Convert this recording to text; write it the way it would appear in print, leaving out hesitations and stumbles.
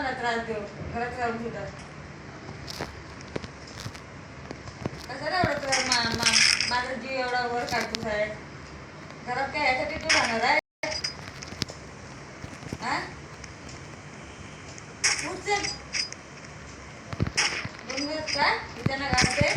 मला त्रास देऊ घरात राहून सुद्धा कशाला एवढा तुला माझा जीव एवढा वर काढतोस आहे घरात काय यासाठी तू राहणार आहे हा उठ चल 2 दिवस का त्यांना घालते